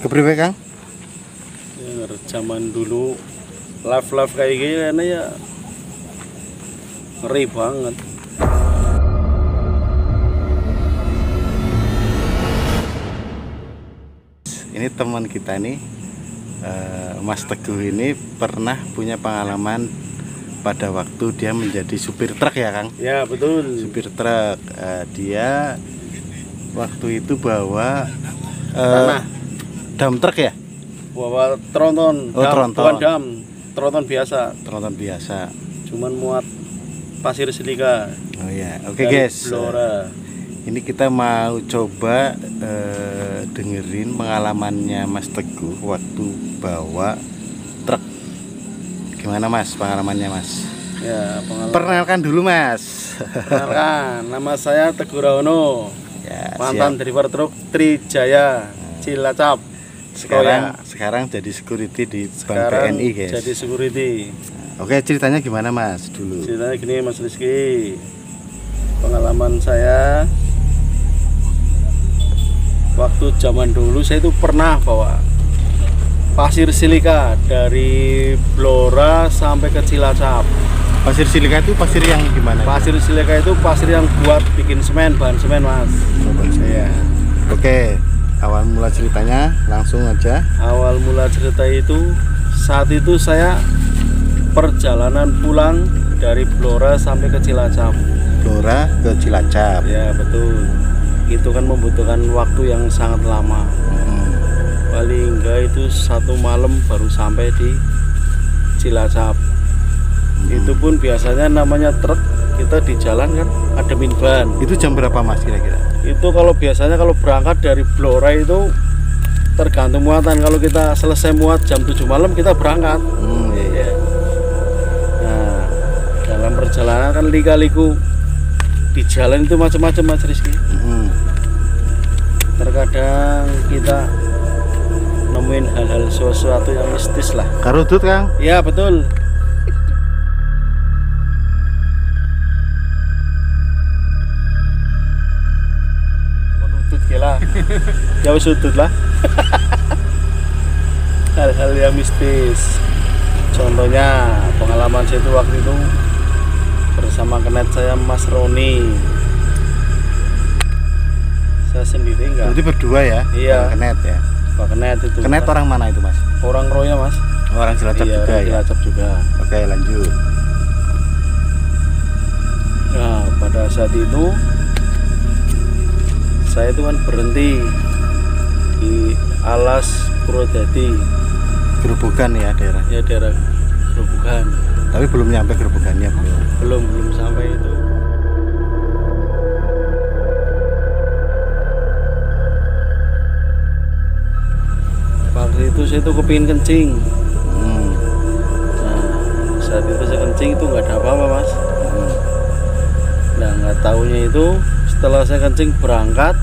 Kepriwe Kang? Ya, zaman dulu live kayak gini ya ngeri banget. Ini teman kita nih, Mas Teguh ini pernah punya pengalaman pada waktu dia menjadi supir truk ya Kang? Ya betul. Supir truk, dia waktu itu bawa Tanah. dam truk ya? Bawa tronton. Oh, tronton. Bukan dam, tronton biasa. Tronton biasa. Cuman muat pasir silika. Oh ya, oke dari guys. Blora. Ini kita mau coba dengerin pengalamannya Mas Teguh waktu bawa truk. Gimana Mas pengalamannya Mas? Ya, pengalaman. Perkenalkan dulu Mas. Perkenalkan, nama saya Teguh Rawono. Ya, Mantan siap. driver truk Trijaya Cilacap. Sekarang jadi security di Bank Sekarang BNI guys. jadi security. Oke, ceritanya gimana Mas dulu? Ceritanya gini Mas Rizky. Pengalaman saya waktu zaman dulu saya itu pernah bawa pasir silika dari Blora sampai ke Cilacap. Pasir silika itu pasir yang gimana? Pasir silika itu pasir yang buat bikin semen, bahan semen Mas. Iya. Oke, awal mula ceritanya langsung aja. Awal mula cerita itu saat itu saya perjalanan pulang dari Blora sampai ke Cilacap. Blora ke Cilacap. Ya betul. Itu kan membutuhkan waktu yang sangat lama. Paling enggak itu 1 malam baru sampai di Cilacap. Itu pun biasanya namanya truk, kita di jalan kan ada minban. Itu jam berapa Mas kira-kira? Itu kalau biasanya kalau berangkat dari Blora itu tergantung muatan. Kalau kita selesai muat jam 7 malam kita berangkat. Iya. Nah, dalam perjalanan kan lika-liku di jalan itu macam-macam Mas Rizky. Terkadang kita nemuin hal-hal sesuatu yang mistis lah. Karudut Kang? Ya betul. Menutut gila. Ya sudut lah. Hal-hal yang mistis. Contohnya pengalaman saya itu waktu itu bersama kenet saya Mas Roni. Saya sendiri enggak. Berarti berdua ya? Iya. Kenet ya? Pak kenet itu. Kenet orang mana itu Mas? Orang Roya Mas. Orang Cilacap Iya, juga orang ya? Cilacap juga. Oke, lanjut. Nah, pada saat itu saya itu kan berhenti di Alas Purwodadi. Gerobokan ya daerah? Ya daerah Gerobokan. Tapi belum nyampe gerobokannya belum? Belum sampai itu. Waktu itu saya tuh kepingin kencing. Nah, saat itu saya kencing itu nggak ada apa-apa Mas. Nah, nggak taunya itu setelah saya kencing berangkat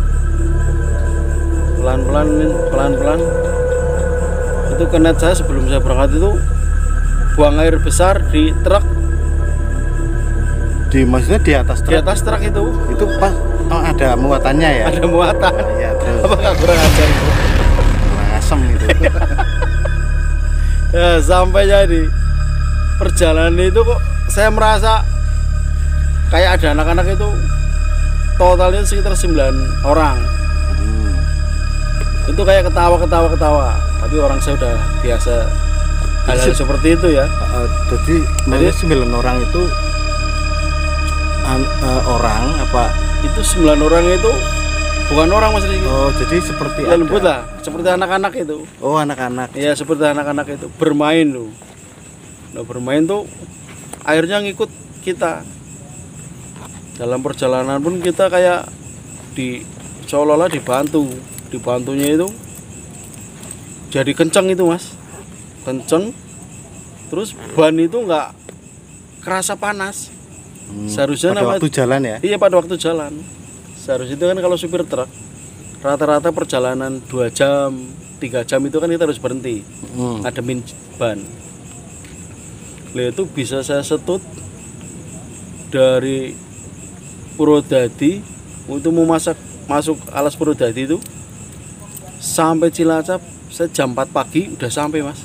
pelan-pelan itu kenet saya sebelum saya berangkat itu buang air besar di truk. Maksudnya di atas truk? Di atas truk itu Pas ada muatannya ya? ada muatan. Iya, terus Apa nggak kurang ajar itu? kurang asem gitu. Ya, sampai jadi perjalanan itu kok saya merasa kayak ada anak-anak itu totalnya sekitar 9 orang. Itu kayak ketawa. Tapi orang saya udah biasa hal-hal seperti itu ya. Jadi 9 orang itu orang apa? Itu 9 orang itu bukan orang Mas Rizky. Oh, jadi seperti Lembut lah, seperti anak-anak itu. Oh, anak-anak. Iya, seperti anak-anak itu bermain tuh. Nah, bermain tuh airnya ngikut kita. Dalam perjalanan pun kita kayak seolah-olah dibantunya itu jadi kenceng itu Mas, kenceng. Terus ban itu nggak kerasa panas. Seharusnya pada waktu jalan ya? Iya, pada waktu jalan. Seharusnya itu kan kalau supir truk rata-rata perjalanan 2 jam 3 jam itu kan kita harus berhenti ngademin ban. Lah itu bisa saya setut dari Purwodadi untuk masuk Alas Purwodadi itu sampai Cilacap Saya jam 4 pagi udah sampai mas.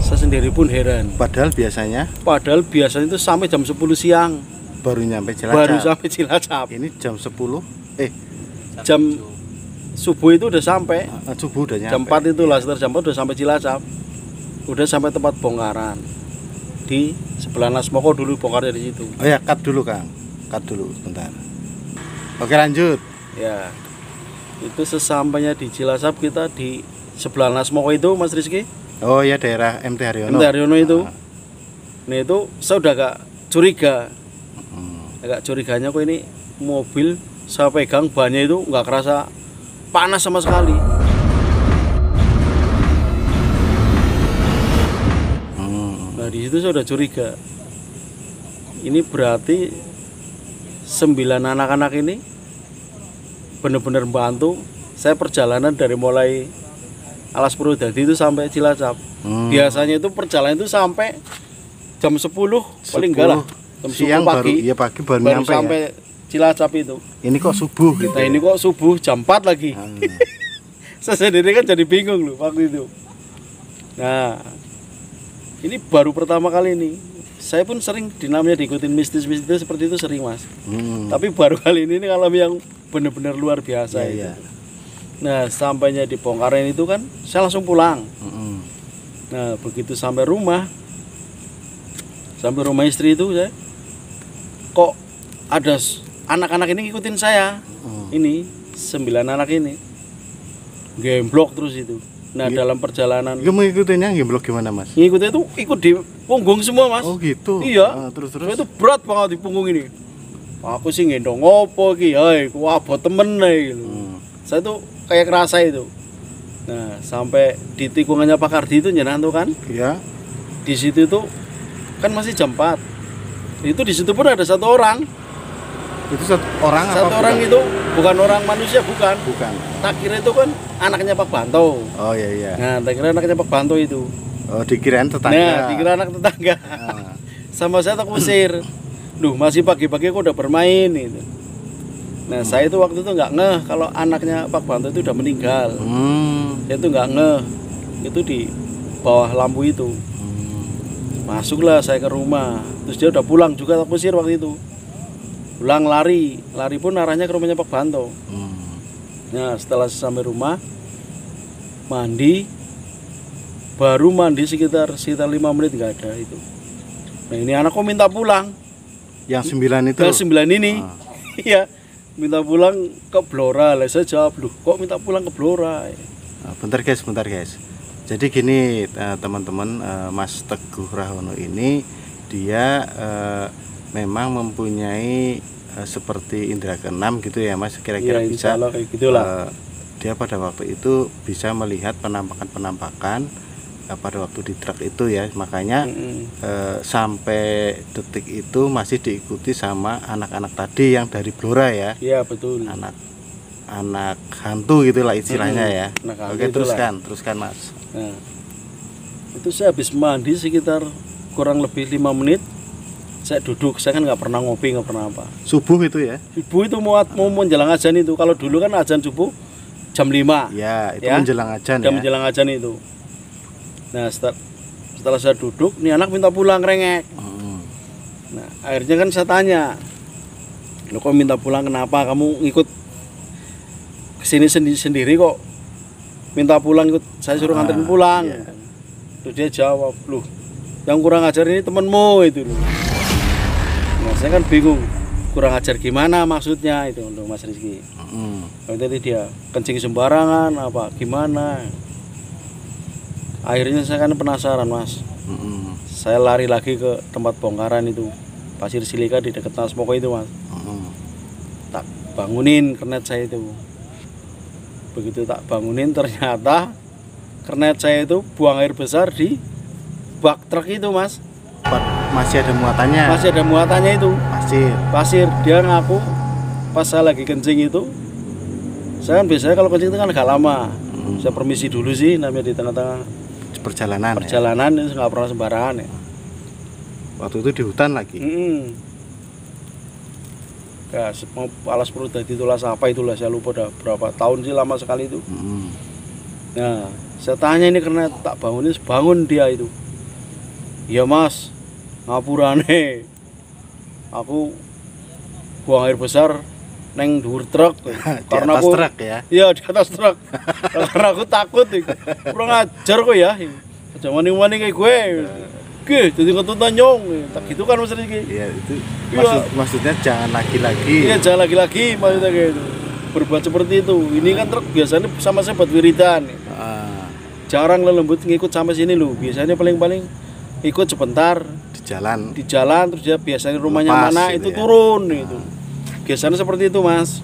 Saya sendiri pun heran. Padahal biasanya Itu sampai jam 10 siang baru nyampe Cilacap. baru sampai Cilacap. Ini jam 10 Jam subuh itu udah sampai. Subuh udah nyampe. Jam 4 itulah, sekitar jam 4 udah sampai Cilacap. Udah sampai tempat bongkaran. Di sebelah Nasmoko dulu bongkarnya di situ. Oh ya, cut dulu Kang. Cut dulu sebentar. Oke, lanjut. Ya. Itu sesampainya di Cilacap kita di sebelah Nasmoko itu Mas Rizky. Oh ya, daerah MT Haryono. MT Haryono itu. Nah itu saya udah agak curiga. Agak curiganya kok ini mobil saya pegang bannya itu nggak kerasa panas sama sekali. Nah di situ saya udah curiga. Ini berarti 9 anak-anak ini benar-benar membantu saya perjalanan dari mulai Alas Purwodadi itu sampai Cilacap. Biasanya itu perjalanan itu sampai jam 10 paling enggak lah. Jam siang pagi. Pagi baru baru nyampe sampai ya? Cilacap itu. Ini kok subuh gitu. Nah ini kok subuh jam 4 lagi. Saya sendiri kan jadi bingung loh waktu itu. Nah ini baru pertama kali ini. Saya pun sering dinamanya diikutin mistis-mistis seperti itu sering mas. Tapi baru kali ini ngalami yang benar-benar luar biasa itu. Nah sampainya di bongkaran itu kan saya langsung pulang. Nah begitu sampai rumah istri itu saya kok ada anak-anak ini ngikutin saya. Ini 9 anak ini gemblok terus itu. Nah dalam perjalanan mengikutinya gemblok gimana mas? ngikutnya itu ikut di punggung semua mas. Oh gitu. Iya. Terus Itu berat banget di punggung ini. Aku sih ngendong ngopo ki, hai ku abot temen gitu. Saya tuh kayak kerasa itu. Nah sampai di tikungannya Pak Kardi itu nyenantu kan? Iya. Di situ tuh kan masih jam 4. Itu di situ pun ada satu orang. Itu satu orang Itu bukan orang manusia, bukan. Tak kira itu kan anaknya Pak Banto. Oh iya. Nah, tak kira anaknya Pak Banto itu. Oh, dikirain tetangga. Nah, dikira anak tetangga. Sama saya tak usir. Duh, masih pagi-pagi kok udah bermain itu. Nah, saya itu waktu itu nggak ngeh kalau anaknya Pak Banto itu udah meninggal. Saya itu nggak ngeh. Itu di bawah lampu itu. Masuklah saya ke rumah. Terus dia udah pulang juga tak usir waktu itu. Pulang lari pun arahnya ke rumahnya Pak Banto. Nah setelah sampai rumah baru mandi sekitar 5 menit nggak ada itu. Nah ini anak kok minta pulang. Yang 9 itu? Yang 9 ini iya minta pulang ke Blora. Lah saya jawab, loh kok minta pulang ke Blora? Bentar guys. Jadi gini teman-teman, Mas Teguh Rahono ini dia memang mempunyai seperti indera keenam gitu ya mas, kira-kira ya, bisa dia pada waktu itu bisa melihat penampakan pada waktu di truk itu ya, makanya sampai detik itu masih diikuti sama anak-anak tadi yang dari Blora ya. Iya betul. Anak hantu gitulah istilahnya ya. Oke teruskan mas. Nah, itu saya habis mandi sekitar kurang lebih 5 menit. Saya duduk, saya kan nggak pernah ngopi, nggak pernah apa. Subuh itu ya? Subuh itu mau menjelang azan itu. Kalau dulu kan azan subuh jam 5. Ya, itu ya? Menjelang azan ya? Menjelang azan itu. Nah, setelah saya duduk, nih anak minta pulang rengek. Nah, akhirnya kan saya tanya, lo kok minta pulang kenapa? Kamu ngikut kesini sendiri kok minta pulang, ikut saya suruh nganterin pulang. Iya. Terus dia jawab, loh yang kurang ajar ini temenmu itu. Nah, saya kan bingung, kurang ajar gimana maksudnya itu untuk Mas Rizky. Tadi dia kencing sembarangan apa gimana? Akhirnya saya kan penasaran mas. Saya lari lagi ke tempat bongkaran itu, pasir silika di dekat Nasmoko itu mas. Tak bangunin kernet saya itu. Begitu tak bangunin ternyata kernet saya itu buang air besar di bak truk itu mas. Masih ada muatannya? Masih ada muatannya itu. Pasir. Dia ngaku pas saya lagi kencing itu, saya kan biasanya kalau kencing itu kan agak lama. Saya permisi dulu sih, namanya di tengah-tengah perjalanan ya? Itu nggak pernah sembarangan ya. Waktu itu di hutan lagi. gas mau alas Purwodadi tulas apa itulah saya lupa udah berapa tahun sih, lama sekali itu. Nah saya tanya ini karena tak bangun dia itu, iya mas ngapurane aku buang air besar neng dhuwur truk karena aku truk ya. Iya di atas truk karena aku takut kurang ajar kok ya, jangan wani kayak gue jadi ketutan nyong tak gitu kan Mas Rizky. Iya itu maksudnya jangan lagi-lagi. Iya jangan lagi-lagi maksudnya kayak itu, berbuat seperti itu. Ini kan truk biasanya sama saya buat wiridan. Jarang lembut ngikut sampai sini loh, biasanya paling ikut sebentar di jalan terus dia biasanya rumahnya lepas, mana gitu itu ya. Turun itu biasanya seperti itu mas.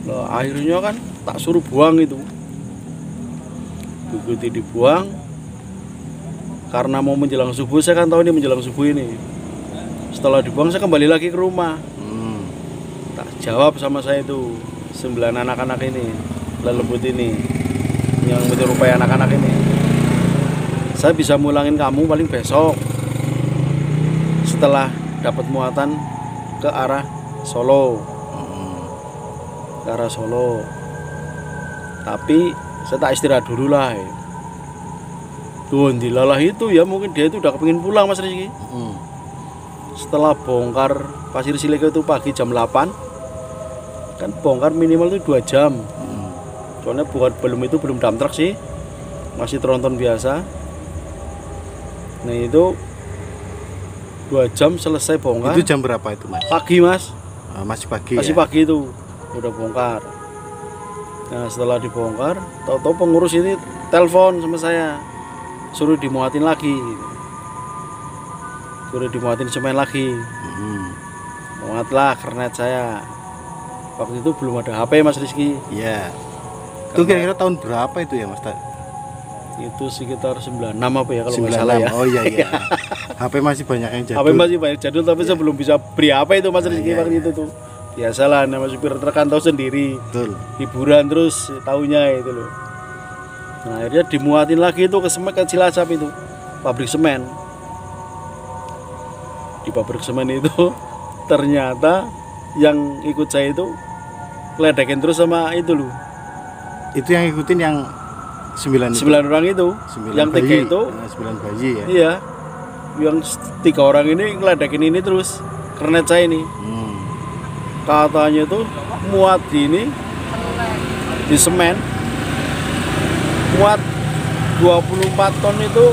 Loh, akhirnya kan tak suruh buang itu, begitu dibuang karena mau menjelang subuh, saya kan tahu ini menjelang subuh ini. Setelah dibuang saya kembali lagi ke rumah. Tak jawab sama saya itu 9 anak-anak ini lembut ini yang menyerupai anak-anak ini, saya bisa mulangin kamu paling besok setelah dapat muatan ke arah Solo, ke arah Solo. Tapi saya tak istirahat dulu lah. Tuh dilalah itu ya, mungkin dia itu udah kepingin pulang Mas Rizky. Setelah bongkar pasir silika itu pagi jam 8, kan bongkar minimal itu 2 jam. Soalnya belum dump truck sih, masih tronton biasa. Nah itu 2 jam selesai bongkar. Itu jam berapa itu mas? Pagi mas. Masih pagi. Masih ya? Pagi itu udah bongkar. Nah setelah dibongkar, tahu-tahu pengurus ini telepon sama saya, suruh dimuatin lagi, suruh dimuatin semen lagi. Muatlah kernet saya. Waktu itu belum ada HP Mas Rizky. Iya. Itu kira-kira tahun berapa itu ya Mas? Itu sekitar 96 apa ya kalau nggak salah ya. Oh iya iya. HP masih banyak yang jadul. HP masih banyak jadul tapi saya belum bisa beri apa itu Mas Rizky waktu itu tuh. Biasalah nama supir truk kan tahu sendiri. Betul. Hiburan terus tahunya itu loh. Nah akhirnya dimuatin lagi itu ke Cilacap itu, pabrik semen. Di pabrik semen itu ternyata yang ikut saya itu ledekin terus sama itu loh. Itu yang ikutin yang 9 orang itu, yang 3 itu 9 bayi ya. Iya, yang 3 orang ini ngeledekin ini terus kernet saya ini. Katanya itu muat di semen, muat 24 ton itu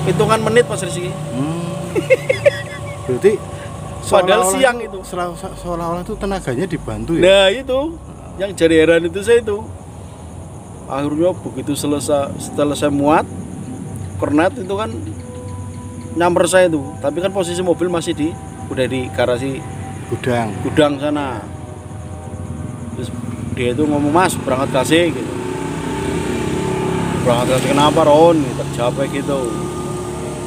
hitungan menit Mas Rizky. Berarti padahal siang itu seolah-olah itu tenaganya dibantu ya. Nah itu yang jadi heran itu saya itu. Akhirnya begitu selesai muat kernet itu kan nyamper saya itu, tapi kan posisi mobil masih udah di garasi gudang sana. Terus dia itu ngomong, mas berangkat kasih gitu. Berangkat kasih kenapa Ron? Terjawab kayak gitu.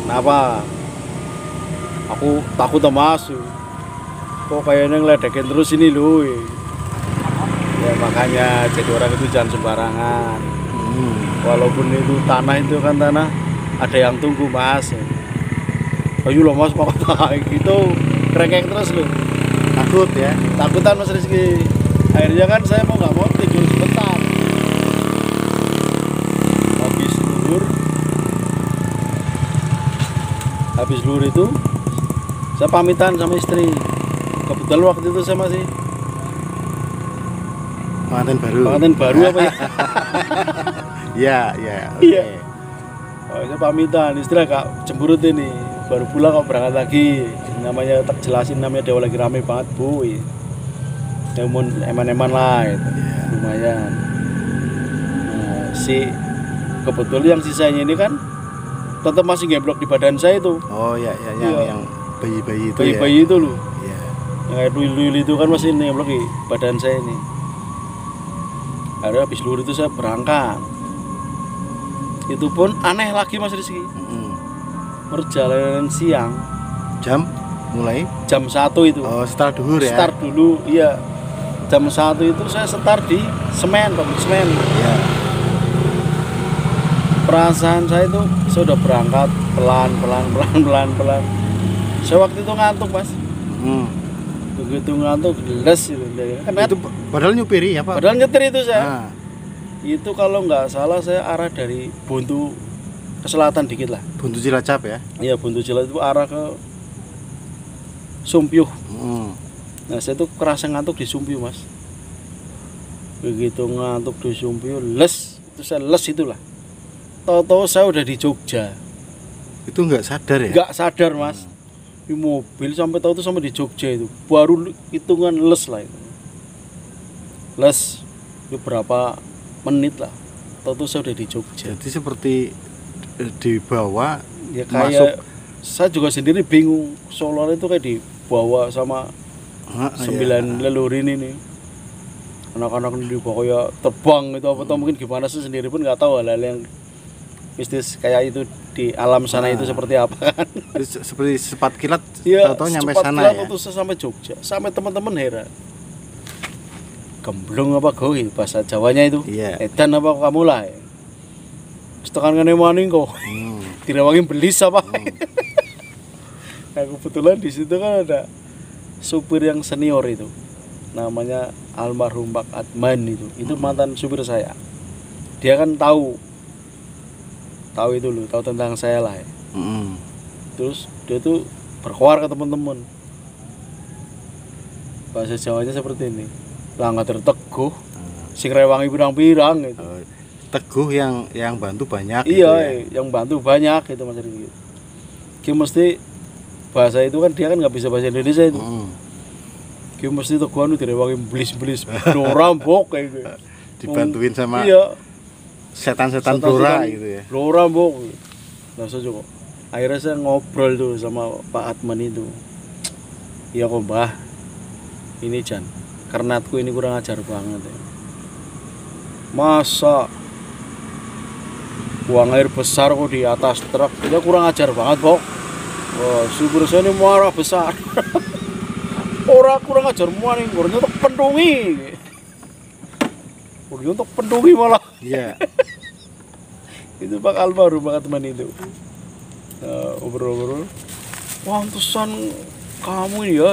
Kenapa? Aku takut mas. Kok kayaknya ngeledekin terus ini loh. Ya makanya jadi orang itu jangan sembarangan. Walaupun itu tanah kan tanah ada yang tunggu mas. Ayo loh mas pakai gitu kerengkeng terus loh. Takut ya? Takutan Mas Rizky. Akhirnya kan saya mau nggak mau tidur sebentar. Habis luhur itu saya pamitan sama istri. Kebetulan waktu itu saya masih pengantin baru apa ya? Iya. Okay. Saya pamitan, istri agak cemburut ini. Baru pulang kok berangkat lagi. Namanya tak jelasin, namanya Dewa lagi rame banget bu. Eman-eman lah itu. Lumayan. Nah, kebetulan yang sisanya ini kan tetap masih ngeblok di badan saya itu. Oh ya, yang bayi-bayi itu. Bayi-bayi itu loh. Iya. Yang kayak duyul itu kan masih ngeblok di badan saya ini. Akhirnya habis luhur itu saya berangkat. Itu pun aneh lagi Mas Rizky. Perjalanan siang. Mulai jam 1 itu. Oh, start dulu ya. Start dulu, iya. Jam 1 itu saya start di pabrik semen. Iya. Perasaan saya itu saya udah berangkat pelan. Saya waktu itu ngantuk, Mas. begitu ngantuk les itu. Karena Itu padahal nyupiri ya Pak? padahal nyetir itu saya. Nah, Itu kalau nggak salah saya arah dari Buntu ke selatan dikit lah. Buntu Cilacap ya? Iya, Buntu Cilacap itu arah ke Sumpyuh. Nah, saya tuh kerasa ngantuk di Sumpyuh, Mas. Begitu ngantuk di Sumpyuh, les. Itu saya les itulah. Tahu-tahu saya udah di Jogja. Itu nggak sadar ya? Nggak sadar, Mas. Di mobil sampai tahu tuh sampai di Jogja itu. Baru hitungan les lah itu. Les itu berapa menit lah. Tahu-tahu saya udah di Jogja. Jadi seperti dibawa Ya kayak masuk. saya juga sendiri bingung. Soalnya itu kayak dibawa sama 9 leluhur ini nih. Anak-anak ini dibawa kayak terbang itu apa atau mungkin gimana, saya sendiri pun nggak tahu hal-hal yang mistis kayak itu di alam sana itu seperti apa kan. Seperti cepat kilat, Ya, tahu nyampe cepat sana kilat ya. waktu saya sampai Jogja, sampai teman-teman heran. Gemblong apa goh bahasa Jawanya itu? Iya. Edan apa kamu lah? Setekan ngene maning kok. Direwangi belis apa? Nah, kebetulan di situ kan ada supir yang senior itu. Namanya almarhum Pak Adman itu. Itu mantan supir saya. Dia kan tahu itu loh, tahu tentang saya lah ya. Terus dia tuh berkoar ke teman-teman. Bahasa Jawanya seperti ini. Lah nggak terteguh. Sing rewangi pirang-pirang gitu. Teguh yang bantu banyak. Iya, gitu ya. yang bantu banyak itu Mas Rizky. Ki mesti bahasa itu kan dia kan nggak bisa bahasa Indonesia itu. Ki mesti teguhan itu direwangi belis-belis, rambok kayak gitu. Dibantuin sama iya, setan-setan Blora gitu ya. Rambok. Nah, saya juga akhirnya saya ngobrol tuh sama Pak Atman itu. Iya kok Mbah, ini Jan, kernatku ini kurang ajar banget ya. Masa buang air besar kok di atas truk, dia kurang ajar banget Bok. Wah, supir saya ini marah besar. Orang kurang ajar mua nih, untuk pendungi. Untuk pendungi malah. Iya. Itu Pak almarhum Pak teman itu. Obrol-obrol. Pantesan kamu ini ya.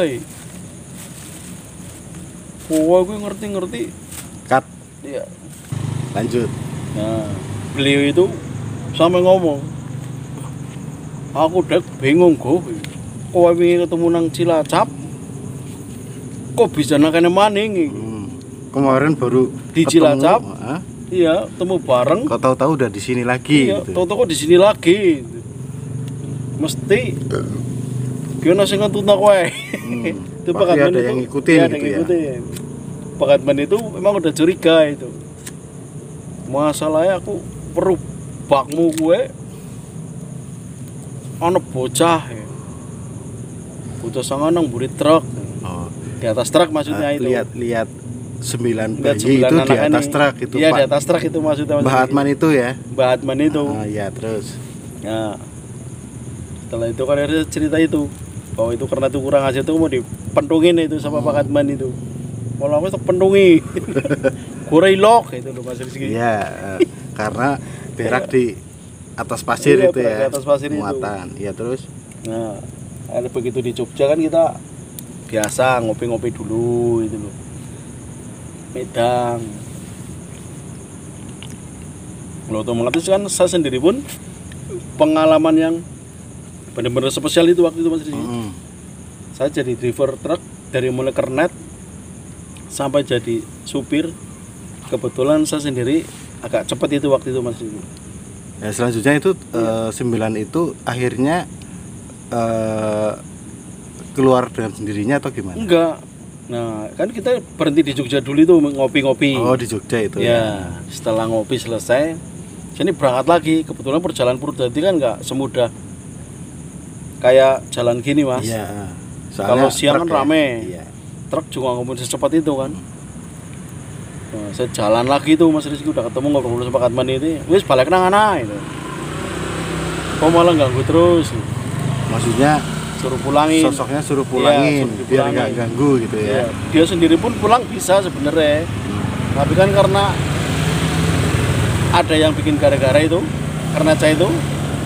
Wah, gue ngerti-ngerti. Cut. Iya. Lanjut. Nah, beliau itu sampai ngomong, aku udah bingung kok. Kok ingin ketemu nang Cilacap? Kok bisa nakane maning? Kemarin baru Di ketemu, Cilacap? Iya, temu bareng. Kok tahu-tahu udah di sini lagi. Iya, Gitu. tahu-tahu kok di sini lagi. Mesti gimana sih ngentut kowe? Itu Pak Pasti Adman ada itu yang ngikutin iya, gitu ada yang ya. ngikutin. Pak Adman itu memang udah curiga itu. Masalahnya aku perlu bakmu gue ana bocah ya. Bocah sangan nang mburi truk. Oh. Di atas truk maksudnya itu. Lihat 9 Lihat bayi 9 itu di anak atas ini. truk itu Iya, Pak. di atas truk itu maksudnya. Mbah Atman itu ya. Mbah Atman itu. Iya, terus. Nah, setelah itu kan ada cerita itu bahwa itu karena itu kurang aja tuh mau dipentungin itu sama Pak Adman itu. Malah aku tuh pentungi. Kureilok itu loh Mas Rizky. Iya, karena berak di atas pasir Iya, itu berak ya. di atas pasir itu. muatan. Iya, terus. Nah, ada begitu di Jogja kan kita biasa ngopi-ngopi dulu itu loh. Medang. Kalau otomatis kan saya sendiri pun pengalaman yang benar-benar spesial itu waktu itu Mas Rizky. Saya jadi driver truk dari mulai kernet sampai jadi supir. Kebetulan saya sendiri agak cepat itu waktu itu Mas Rizky. Ya, selanjutnya itu 9 itu akhirnya keluar dengan sendirinya atau gimana? Enggak. Nah, kan kita berhenti di Jogja dulu itu ngopi-ngopi. Oh, di Jogja itu Ya, setelah ngopi selesai, sini berangkat lagi. Kebetulan perjalanan Purwodadi kan nggak semudah kayak jalan gini Mas. Iya. Kalau siang kan truk ya. rame. Iya. Truk juga nggak mungkin secepat itu kan. Nah, saya jalan lagi tuh Mas Rizky, udah ketemu ngobrol sama Pak Adman itu. Wis balik nang ana itu. Kok malah ganggu terus? Maksudnya Suruh pulangin. sosoknya suruh pulangin, Iya, suruh biar dipulangin. nggak ganggu gitu ya. Ya, dia sendiri pun pulang bisa sebenarnya. Tapi kan karena ada yang bikin gara-gara itu, karena saya itu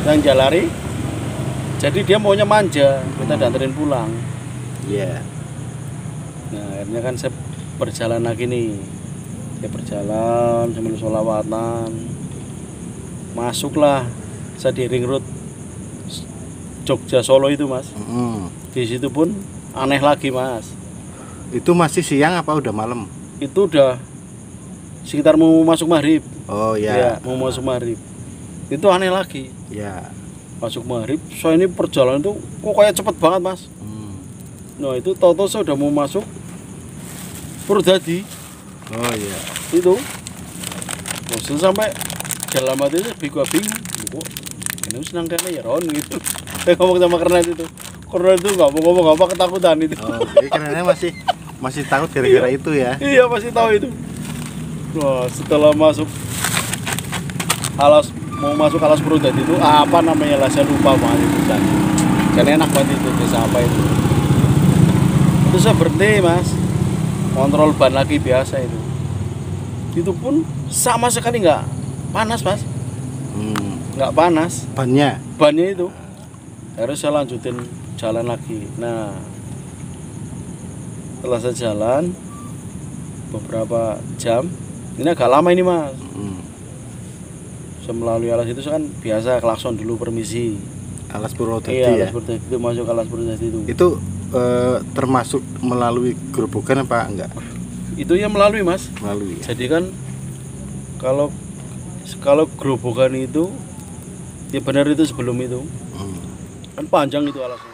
yang jalari. Jadi dia maunya manja, kita dianterin pulang. Iya. Nah akhirnya kan saya berjalan lagi nih, saya berjalan sambil sholawatan, masuklah saya di ring road Jogja Solo itu mas. Di situ pun aneh lagi mas. Itu masih siang apa udah malam? Itu udah sekitar mau masuk maghrib. Oh ya. Ya mau masuk maghrib. Itu aneh lagi. Ya. Masuk maghrib, saya ini perjalanan itu kok kayak cepet banget mas. Nah itu tau-tau saya udah mau masuk Purwodadi. Oh iya. Itu bosan sampai jalan mati itu bingung. Kok ini senang kayaknya ya Ron gitu. Saya ngomong sama Kernet itu. Kernet itu nggak mau ngomong apa ketakutan itu. Oh, jadi Kernetnya masih takut gara-gara itu ya? Iya masih tahu itu. Wah setelah masuk alas Purwodadi itu apa namanya lah saya lupa banget itu kan. Kan enak banget itu desa apa itu. Itu saya berhenti mas, kontrol ban lagi biasa itu. Itu pun sama sekali nggak panas mas, nggak panas. Bannya itu. Harus saya lanjutin jalan lagi. Nah, setelah saya jalan beberapa jam, ini agak lama ini mas. Saya melalui alas itu kan biasa klakson dulu permisi. Alas Purwodadi iya, ya? Alas Purwodadi itu masuk alas Purwodadi itu. Itu termasuk melalui gerobokan apa enggak? Itu ya melalui mas. Melalui. Ya? Jadi kan kalau gerobokan itu ya benar itu sebelum itu kan panjang itu alasnya.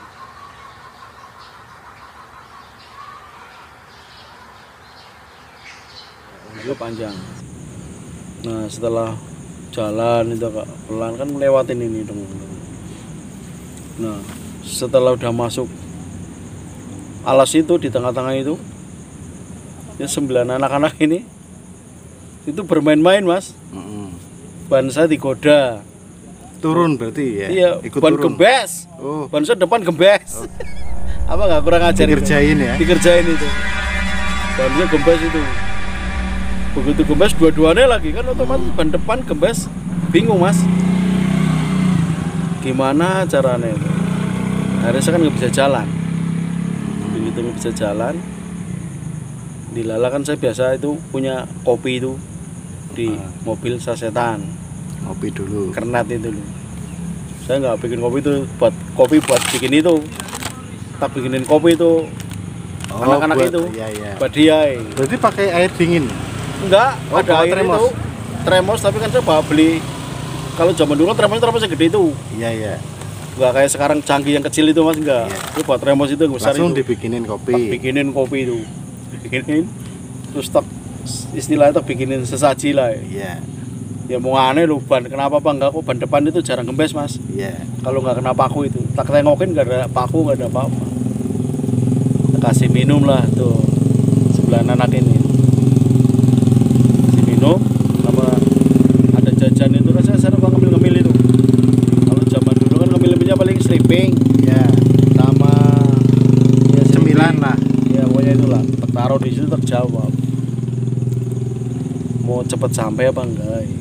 Itu panjang. Nah setelah jalan itu agak pelan kan melewatin ini dong. Nah setelah udah masuk alas itu di tengah-tengah itu ya 9 anak-anak ini itu bermain-main mas. Ban saya digoda turun berarti ya? Iya, ikut ban turun. Gembes. Ban saya depan gembes. Apa nggak kurang ajar dikerjain itu? Ya? Dikerjain itu bannya gembes itu. Begitu gembes dua-duanya lagi kan otomatis ban depan gembes. Bingung mas gimana caranya itu. Akhirnya saya kan nggak bisa jalan. Begitu nggak bisa jalan, dilala kan saya biasa itu punya kopi itu di mobil sasetan. Kopi dulu. Kernet itu dulu. Saya nggak bikin kopi itu buat bikin itu. Tak bikinin kopi itu anak-anak itu. Iya. Buat dia. Berarti pakai air dingin? Enggak, ada air tremos. itu. Tremos tapi kan saya bawa beli. Kalau zaman dulu kan tremosnya gede itu. Iya. Enggak kayak sekarang canggih yang kecil itu mas enggak. Iya. Itu buat tremos itu besar langsung itu. Dibikinin kopi. Tak bikinin kopi itu. Bikinin. Terus tak istilahnya tak bikinin sesaji lah. Iya. Ya mau aneh loh ban kenapa apa enggak kok ban depan itu jarang gembes mas. Iya. Kalau nggak kena paku itu tak tengokin nggak ada paku nggak ada apa-apa. Kasih minum lah tuh sebelah anak ini. Kasih minum sama ada jajan itu kan saya sering ngemil itu. Kalau zaman dulu kan ngemil-ngemilnya paling sleeping. Iya. Sama ya cemilan lah. Ya pokoknya itulah taruh di situ terjawab. Mau cepet sampai apa enggak?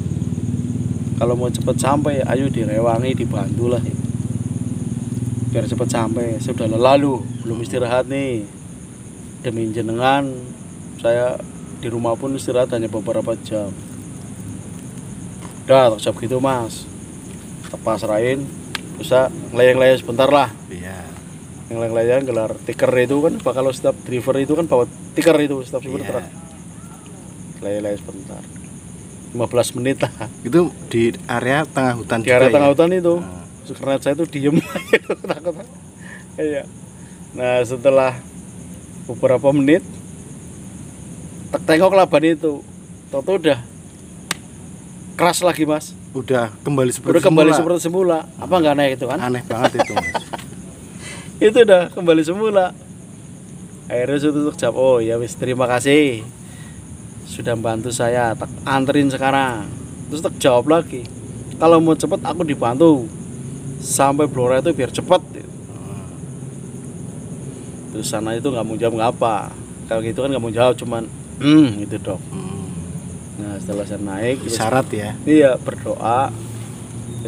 Kalau mau cepet sampai, ayo direwangi, dibantu lah. Biar cepet sampai. Sudah lalu, belum istirahat nih. Demi jenengan, saya di rumah pun istirahat hanya beberapa jam. Udah, tak jawab gitu mas. Pasrahin, bisa ngelayang-layang sebentar lah. Iya. Ngelayang-layang gelar tiker itu kan, kalau setiap driver itu kan bawa tiker itu setiap supir truk. Layang-layang sebentar. 15 menit lah. Itu di area tengah hutan. Di area tengah hutan itu. Karena saya itu diem takut. Iya. Nah setelah beberapa menit tak tengok lah ban itu. Toto udah keras lagi mas. Udah kembali seperti semula. Apa nggak naik itu kan? Aneh banget itu mas. Itu udah kembali semula. Akhirnya saya tutup jawab. Oh ya wis terima kasih sudah membantu saya, tak anterin sekarang. Terus tak jawab lagi, kalau mau cepet aku dibantu sampai Blora itu biar cepet. Terus sana itu nggak mau jawab nggak apa, kalau gitu kan nggak mau jawab cuman gitu dok. Nah setelah saya naik syarat ya. Iya berdoa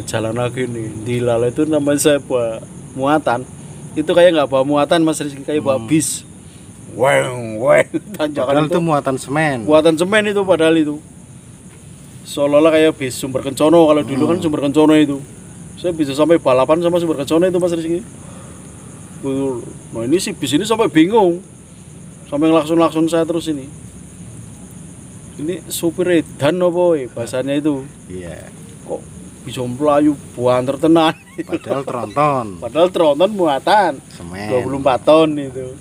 jalan lagi nih di Lala itu namanya saya bawa muatan itu kayak nggak bawa muatan mas Rizky, kayak bawa bis weng tanjakan Padahal itu muatan semen. buatan semen itu padahal itu seolah-olah kayak bis Sumber Kencono kalau dulu kan Sumber Kencono itu saya bisa sampai balapan sama Sumber Kencono itu Mas Rizky. Nah ini sih bis ini sampai bingung sampai ngelakson saya terus ini supir edan apa bahasanya itu Iya. kok bisa melayu buanter tenan Padahal tronton muatan semen. 24 ton itu.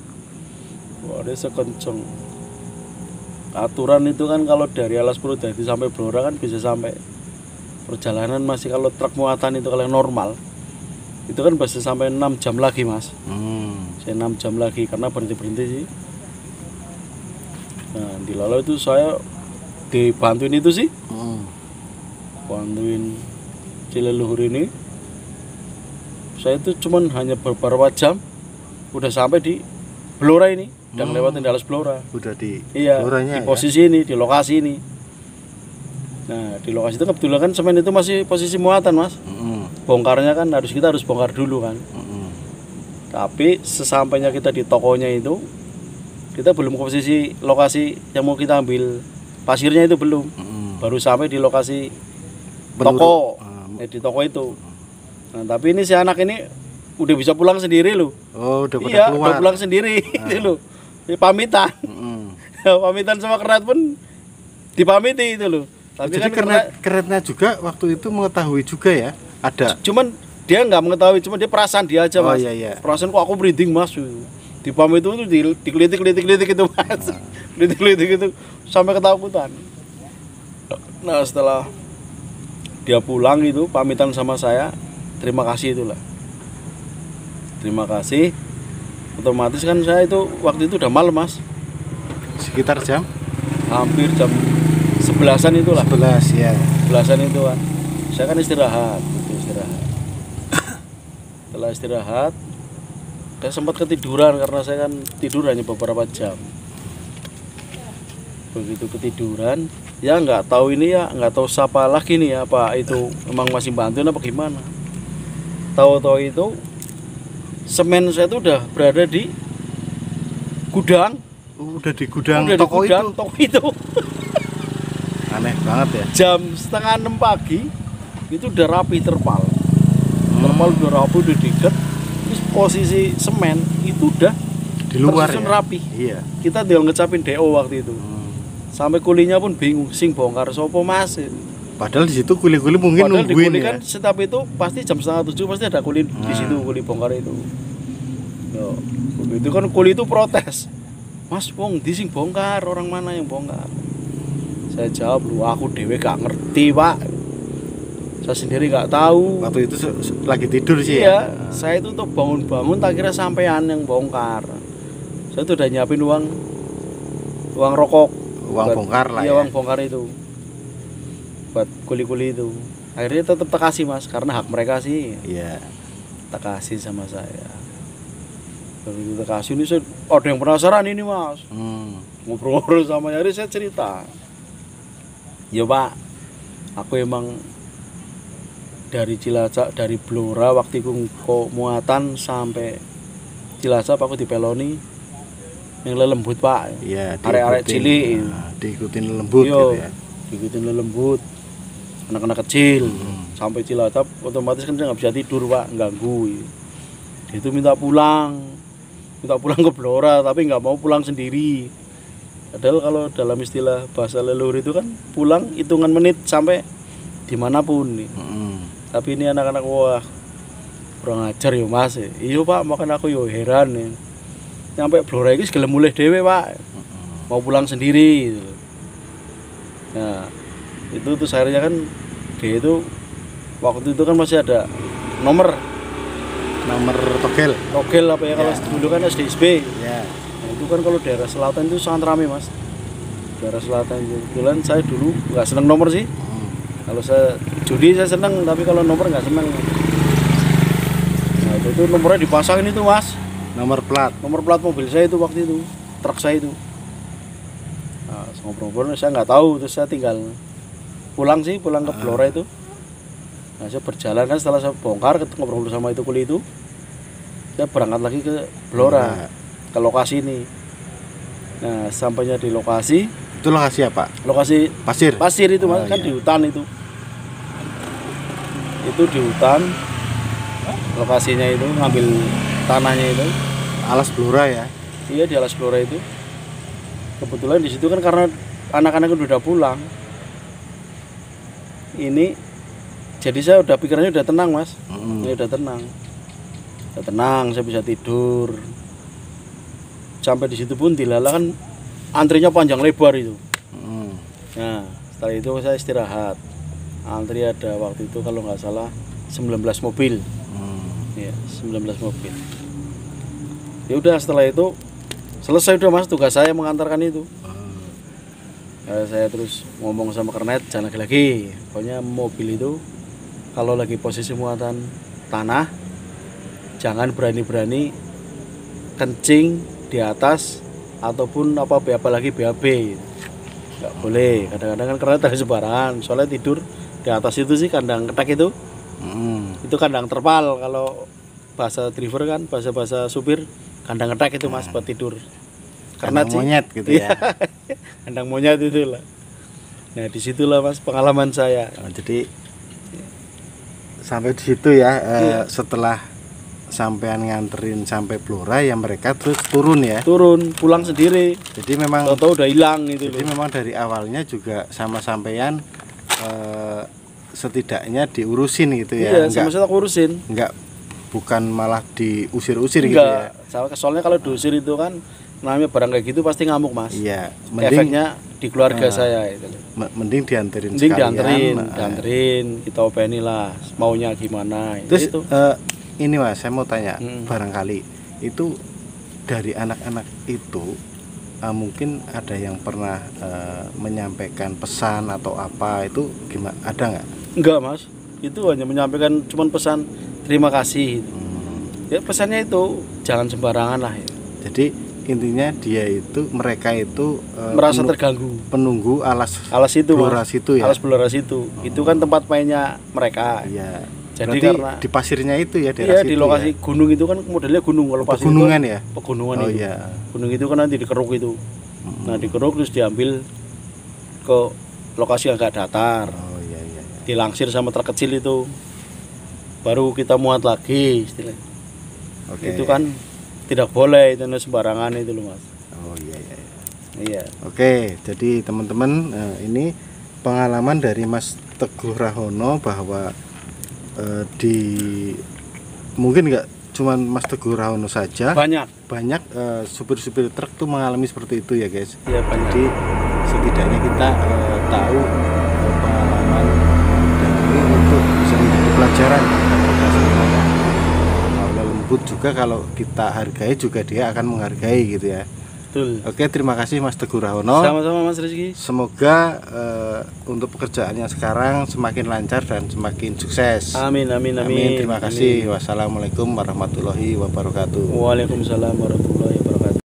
Wah, dia sekenceng. Aturan itu kan kalau dari Alas Purwodadi sampai Blora kan bisa sampai perjalanan masih kalau truk muatan itu kalau yang normal itu kan bisa sampai 6 jam lagi Mas. Saya 6 jam lagi karena berhenti sih. Nah di Lalau itu saya dibantuin itu sih. Bantuin Cileluhur ini. Saya itu cuman hanya beberapa jam udah sampai di Blora ini. Udah lewatin Dallas Blora. Udah di di Bloranya posisi ini, di lokasi ini. Nah, di lokasi itu kebetulan kan semen itu masih posisi muatan, Mas. Bongkarnya kan kita harus bongkar dulu kan. Tapi sesampainya kita di tokonya itu, kita belum ke posisi lokasi yang mau kita ambil pasirnya itu belum. Baru sampai di lokasi toko. Di toko itu. Nah, tapi ini si anak ini udah bisa pulang sendiri loh. Oh, udah iya, keluar. Udah pulang sendiri itu loh. Pamitan. Pamitan sama Keret pun dipamiti itu loh. Tapi jadi kan Keretnya juga waktu itu mengetahui juga ya ada. Cuman dia nggak mengetahui, cuma dia perasaan dia aja Mas. Iya. Perasaan kok aku merinding Mas. Dipamit itu dikelitik itu Mas. Kelitik itu sampai ketakutan. Nah setelah dia pulang itu pamitan sama saya, terima kasih itulah. Terima kasih. Otomatis kan saya itu waktu itu udah malam Mas. Sekitar jam? Hampir jam 11-an itulah. 11 ya. 11-an itu kan. Saya kan istirahat. Setelah istirahat, saya sempat ketiduran karena saya kan tidur hanya beberapa jam. Begitu ketiduran, ya nggak tahu ini ya, nggak tahu siapa lagi nih ya, apa itu emang masih bantuin apa gimana. Tahu-tahu itu semen saya itu udah berada di gudang. Udah di gudang udah toko di gudang, itu. Toko itu. Aneh banget ya. Jam 5:30 pagi itu udah rapi terpal. Terpal udah rapi, udah diikat. Terus posisi semen itu udah Di luar tersusun ya? rapi. Iya. Kita tinggal ngecapin DO waktu itu. Sampai kulinya pun bingung, sing bongkar sopo Mas. Padahal di situ kuli-kuli mungkin Padahal di nungguin kuli ya. kan setiap itu pasti jam 6:30 pasti ada kuli di situ, kuli bongkar itu. Yo, itu kan kuli itu protes. Mas, wong di sing bongkar, orang mana yang bongkar? Saya jawab, lu aku dewe gak ngerti Pak. Saya sendiri gak tahu. Waktu itu lagi tidur sih iya, ya. saya itu tuh bangun-bangun tak kira sampean yang bongkar. Saya tuh udah nyiapin uang rokok. Uang bongkar lah iya, ya. uang bongkar itu. Buat kuli-kuli itu. Akhirnya tetap tak kasih Mas, karena hak mereka sih. Iya. Tak kasih sama saya. Begitu tak kasih ini saya ada yang penasaran ini Mas. Ngobrol-ngobrol sama Yari saya cerita. Ya Pak, aku emang dari Cilacap, dari Blora waktu itu muatan sampai Cilacap aku dipeloni yang lelembut Pak. Iya, arek-arek cilik. Diikutin lembut gitu ya. Diikutin lelembut. Anak-anak kecil sampai Cilacap otomatis kan dia nggak bisa tidur Pak, ganggu. Dia itu minta pulang ke Blora tapi nggak mau pulang sendiri. Padahal kalau dalam istilah bahasa leluhur itu kan pulang hitungan menit sampai dimanapun nih. Tapi ini anak-anak wah kurang ajar ya Mas. Iya Pak, makan aku yo heran nih. Sampai Blora itu segala mulai dewe Pak. Mau pulang sendiri gitu. Nah itu tuh akhirnya kan dia itu waktu itu kan masih ada nomor togel apa ya, kalau dulu kan SDSB ya. Nah, itu kan kalau daerah selatan itu sangat ramai Mas, daerah selatan itu. Kebetulan saya dulu nggak seneng nomor sih. Kalau saya judi saya seneng, tapi kalau nomor nggak seneng. Nah itu nomornya dipasangin itu Mas, nomor plat mobil saya itu waktu itu, truk saya itu. Nah ngobrol-ngobrol saya nggak tahu, terus saya tinggal pulang ke Blora itu. Nah saya berjalan kan setelah saya bongkar ngobrol sama itu kuli itu, saya berangkat lagi ke Blora, ke lokasi ini. Nah, sampainya di lokasi. Itu lokasi apa? Lokasi Pasir. pasir itu Mas, kan iya. di hutan itu. Itu di hutan. Lokasinya itu ngambil tanahnya itu. Alas Blora ya. Iya, di Alas Blora itu. Kebetulan di situ kan karena anak-anak udah pulang. Ini jadi saya udah pikirannya udah tenang Mas. Ini udah tenang. Udah tenang, saya bisa tidur. Sampai di situ pun dilala kan antrinya panjang lebar itu. Nah, setelah itu saya istirahat. Antri ada waktu itu kalau nggak salah 19 mobil. Ya, 19 mobil. Ya udah, setelah itu selesai udah Mas, tugas saya mengantarkan itu. Saya terus ngomong sama kernet, jangan lagi-lagi. Pokoknya mobil itu kalau lagi posisi muatan tanah, jangan berani-berani kencing di atas ataupun apalagi BAB. Nggak boleh. Kadang-kadang kan kernet ada sembarangan. Soalnya tidur di atas itu sih kandang ketek itu. Itu kandang terpal, kalau bahasa driver kan, bahasa supir kandang ketek itu Mas, buat tidur. Kandang monyet gitu ya. Kandang monyet itu lah. Nah, disitulah Mas pengalaman saya. Jadi sampai di situ ya. Setelah sampean nganterin sampai Blora ya, mereka terus turun ya. Turun, pulang sendiri. Jadi memang tahu udah hilang gitu. Jadi memang dari awalnya juga sama sampean setidaknya diurusin gitu ya. Iya, sama-sama urusin. Bukan malah diusir-usir gitu ya. Soalnya kalau diusir itu kan namanya barang kayak gitu pasti ngamuk Mas. Iya, efeknya di keluarga saya itu. Mending dianterin dianterin, kita openi lah maunya gimana. Terus itu. Ini Mas, saya mau tanya, barangkali itu dari anak-anak itu mungkin ada yang pernah menyampaikan pesan atau apa, itu gimana, ada nggak? Enggak Mas, itu hanya menyampaikan cuman pesan terima kasih. Ya pesannya itu jangan sembarangan lah ya. Jadi intinya mereka itu merasa terganggu. Penunggu alas itu Blora situ ya. Alas Blora situ. Itu kan tempat mainnya mereka. Iya. Jadi berarti karena di pasirnya itu ya, iya, di lokasi ya? Gunung itu kan modelnya gunung, kalau pasir pegunungan itu, ya. Pegunungan itu. Iya. Gunung itu kan nanti dikeruk itu. Nah, dikeruk terus diambil ke lokasi yang agak datar. Iya. Dilangsir sama truk kecil itu. Baru kita muat lagi istilahnya. Itu kan tidak boleh itu sembarangan itu loh Mas. Iya. Oke, jadi teman-teman, ini pengalaman dari Mas Teguh Rahono bahwa mungkin nggak cuma Mas Teguh Rahono saja, banyak supir-supir truk tuh mengalami seperti itu ya guys. Iya, banyak. Jadi setidaknya kita tahu pengalaman dan ini untuk bisa menjadi pelajaran. Lembut juga, kalau kita hargai juga dia akan menghargai gitu ya. Betul. Oke, terima kasih Mas Teguh Rahono. Sama-sama Mas Rizky. Semoga untuk pekerjaannya sekarang semakin lancar dan semakin sukses. Amin. Terima kasih. Wassalamualaikum warahmatullahi wabarakatuh. Waalaikumsalam warahmatullahi wabarakatuh.